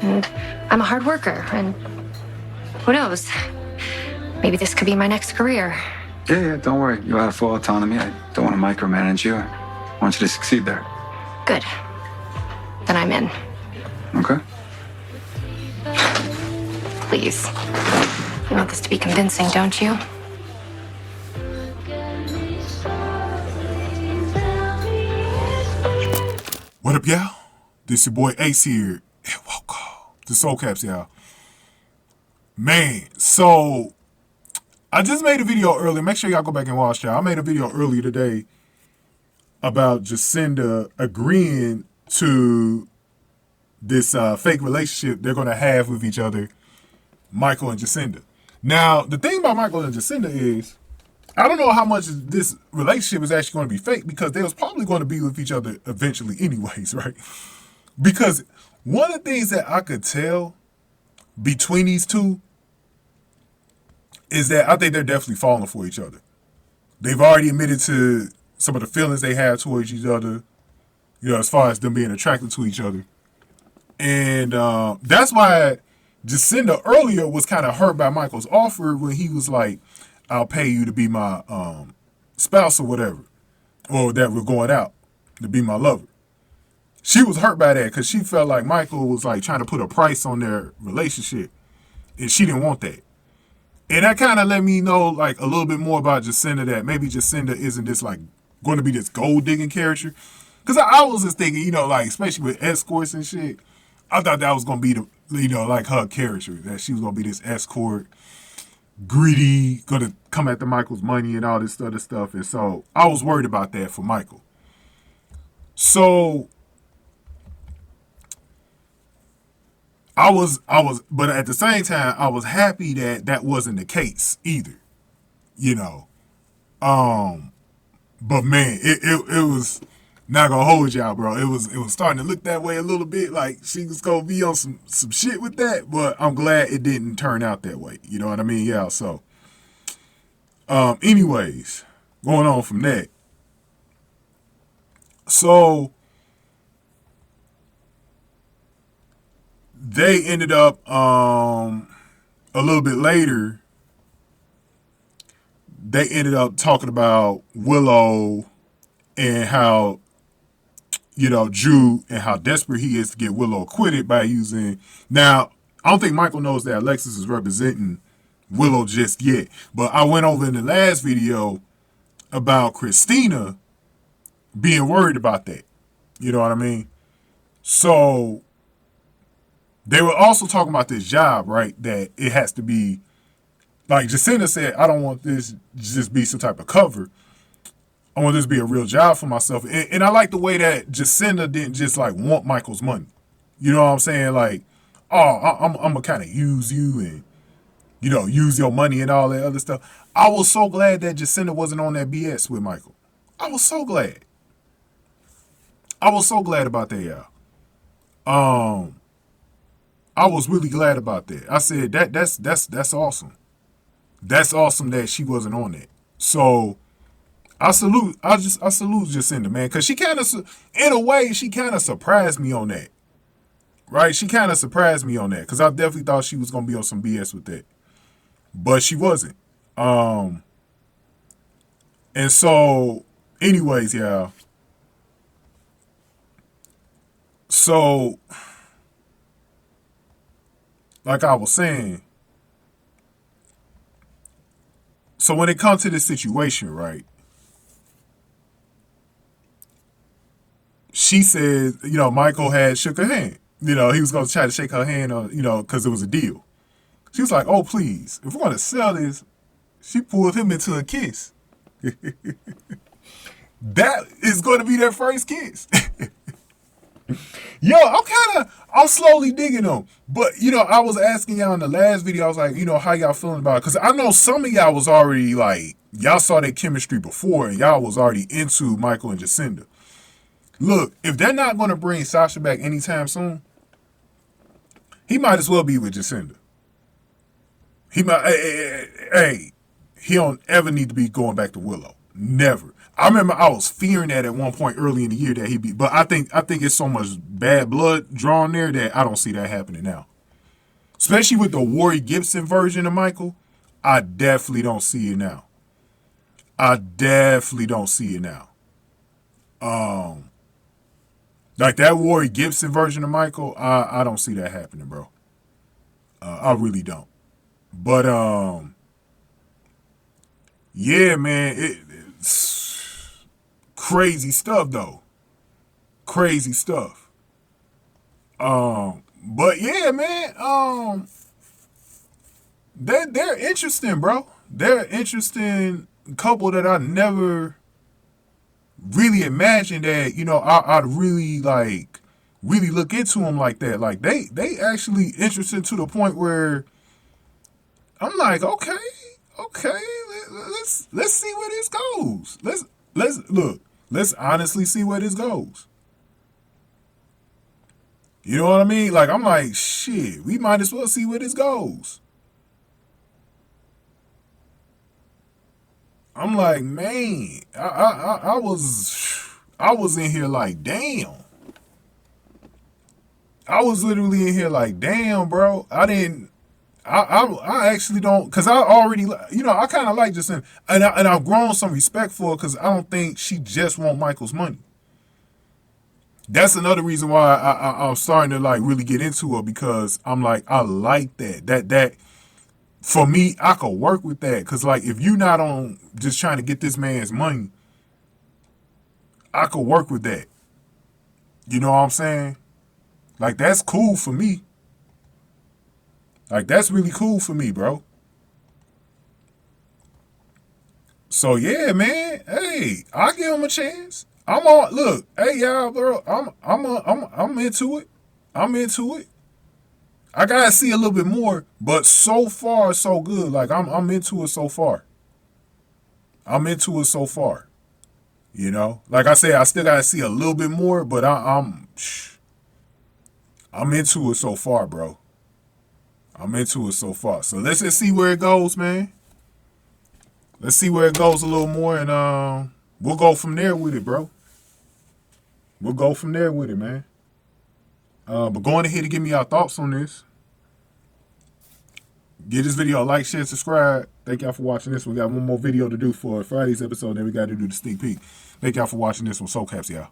And I'm a hard worker, and who knows? Maybe this could be my next career. Yeah, don't worry. You'll have full autonomy. I don't want to micromanage you. I want you to succeed there. Good. Then I'm in. Okay. Please. You want this to be convincing, don't you? What up, y'all? This your boy Ace here. And welcome to Soul Caps, y'all. Man, so I just made a video earlier. Make sure y'all go back and watch, y'all. I made a video earlier today about Jacinda agreeing to this fake relationship they're going to have with each other, Michael and Jacinda. Now, the thing about Michael and Jacinda is, I don't know how much this relationship is actually going to be fake, because they was probably going to be with each other eventually anyways, right? Because one of the things that I could tell between these two is that I think they're definitely falling for each other. They've already admitted to some of the feelings they have towards each other, you know, as far as them being attracted to each other. And that's why Jacinda earlier was kind of hurt by Michael's offer when he was like, I'll pay you to be my spouse or whatever, or that we're going out to be my lover. She was hurt by that because she felt like Michael was like trying to put a price on their relationship, and she didn't want that. And that kind of let me know like a little bit more about Jacinda, that maybe Jacinda isn't this like going to be this gold digging character. Because I was just thinking, you know, like especially with escorts and shit, I thought that was going to be the, you know, like her character, that she was going to be this escort, greedy, gonna come after Michael's money and all this other stuff. And so I was worried about that for Michael. So I was, but at the same time, I was happy that that wasn't the case either, you know. But man, it was not gonna hold y'all, bro. It was starting to look that way a little bit, like she was gonna be on some shit with that. But I'm glad it didn't turn out that way. You know what I mean? Yeah. So, anyways, going on from that. So they ended up a little bit later. They ended up talking about Willow and how, you know, Drew, and how desperate he is to get Willow acquitted by using. Now, I don't think Michael knows that Alexis is representing Willow just yet. But I went over in the last video about Christina being worried about that. You know what I mean? So they were also talking about this job, right? That it has to be, like Jacinda said, I don't want this to just be some type of cover. I want this to be a real job for myself. And I like the way that Jacinda didn't just like want Michael's money. You know what I'm saying? Like, oh, I'm going to kind of use you and, you know, use your money and all that other stuff. I was so glad that Jacinda wasn't on that BS with Michael. I was so glad. I was so glad about that, y'all. I was really glad about that. I said that's awesome. That's awesome that she wasn't on that. So I salute Jacinda, man, because she kind of, in a way, she kind of surprised me on that. Right? She kind of surprised me on that, because I definitely thought she was going to be on some BS with that. But she wasn't. And so, anyways, y'all. So, like I was saying, so when it comes to this situation, right? She said, you know, Michael had shook her hand. You know, he was going to try to shake her hand, you know, because it was a deal. She was like, oh, please, if we're going to sell this, she pulled him into a kiss. That is going to be their first kiss. Yo, I'm slowly digging them. But, you know, I was asking y'all in the last video, I was like, you know, how y'all feeling about it? Because I know some of y'all was already like, y'all saw that chemistry before and y'all was already into Michael and Jacinda. Look, if they're not going to bring Sasha back anytime soon, he might as well be with Jacinda. He might, he don't ever need to be going back to Willow. Never. I remember I was fearing that at one point early in the year that he'd be, but I think it's so much bad blood drawn there that I don't see that happening now. Especially with the Warry Gibson version of Michael, I definitely don't see it now. I definitely don't see it now. Like that Warry Gibson version of Michael, I don't see that happening, bro. I really don't. But yeah, man, it's crazy stuff though. Crazy stuff. But yeah, man, they're interesting, bro. They're interesting couple that I never really imagined that, you know, I'd really look into them like that. Like they actually interested to the point where I'm like, okay, let's see where this goes. Let's honestly see where this goes. You know what I mean? Like, I'm like, shit, we might as well see where this goes. I'm like, man, I was in here like, damn. I was literally in here like, damn, bro. I actually don't, because I already, you know, I kind of like Jacinda, and I've grown some respect for her because I don't think she just want Michael's money. That's another reason why I'm starting to like really get into her, because I'm like, I like that for me, I could work with that. Because like, if you're not on just trying to get this man's money, I could work with that. You know what I'm saying? Like, that's cool for me. Like, that's really cool for me, bro. So yeah, man. Hey, I'll give him a chance. I'm on. Look, hey y'all, bro. I'm into it. I'm into it. I gotta see a little bit more, but so far so good. Like I'm into it so far. I'm into it so far. You know, like I said, I still gotta see a little bit more, but I'm into it so far, bro. I'm into it so far. So let's just see where it goes, man. Let's see where it goes a little more, and we'll go from there with it, bro. We'll go from there with it, man. But going ahead and give me your thoughts on this. Give this video a like, share, subscribe. Thank y'all for watching this. We got one more video to do for Friday's episode, then we got to do the sneak peek. Thank y'all for watching this one. Soul Caps, y'all.